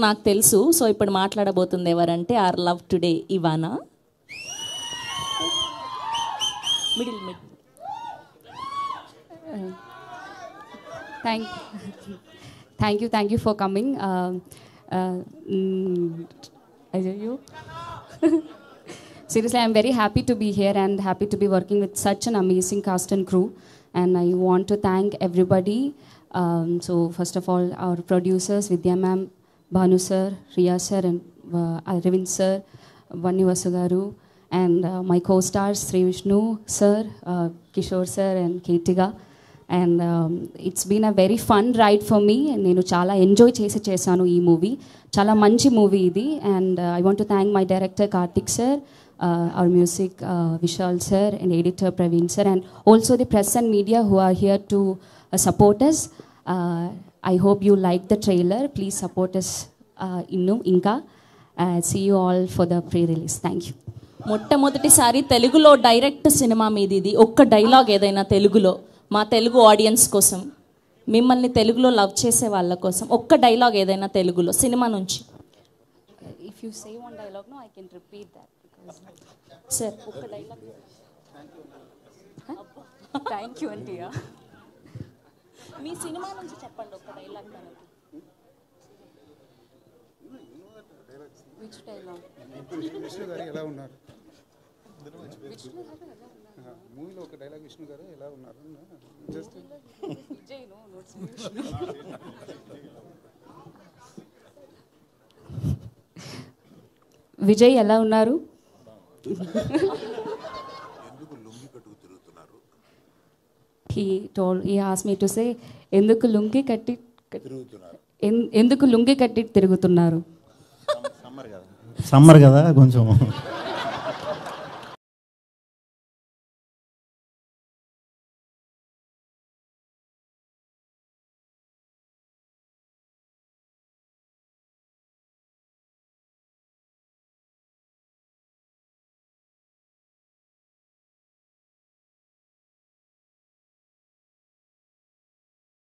నాకు తెలుసు. సో ఇప్పుడు మాట్లాడబోతుంది ఎవరంటే our Love Today Ivana. Middle mid. Thank you for coming. Seriously, I'm very happy to be here and happy to be working with such an amazing cast and crew. And I want to thank everybody. So first of all, our producers, Vidya ma'am, Bhanu sir, Riya sir, and Arvind sir, Vanni Vasugaru, and my co-stars Sri Vishnu sir, Kishore sir, and Keetiga. And it's been a very fun ride for me. And నేను చాలా enjoy చేశాను ఈ movie. చాలా మంచి movie ఇది. And I want to thank my director Karthik sir, our music Vishal sir, and editor Praveen sir, and also the press and media who are here to support us. I hope you like the trailer. Please support us ఇంకా. See you all for the pre-release. Thank you. మొట్టమొదటిసారి తెలుగులో direct cinema మీది ఇది. ఒక్క dialogue ఏదైనా తెలుగులో మా Telugu audience కోసం, మిమ్మల్ని తెలుగులో లవ్ చేసే వాళ్ళ కోసం ఒక్క డైలాగ్ ఏదైనా తెలుగులో సినిమా నుంచి. If you say one dialogue, no, I can repeat that. Sir ఒక్క డైలాగ్. Thank you, Antia. మీ సినిమా నుంచి చెప్పండి ఒక్క డైలాగ్ మనకి. Which dialogue? విష్ణు గారు ఎలా ఉన్నారు? Vishnu garu ela unnaru? మూవీలో ఒక డైలాగ్ విష్ణు గారు ఎలా ఉన్నారు? Just Vijay, no, not Vishnu. Vijay ఎలా ఉన్నారు? ఎందుకు లుంగి కట్టుకు తిరుగుతున్నారు? He asked me to say ఎందుకు లుంగి కట్టి తిరుగుతున్నారు. ఎందుకు లుంగి కట్టి తిరుగుతున్నారు? సమ్మర్ కదా కొంచెం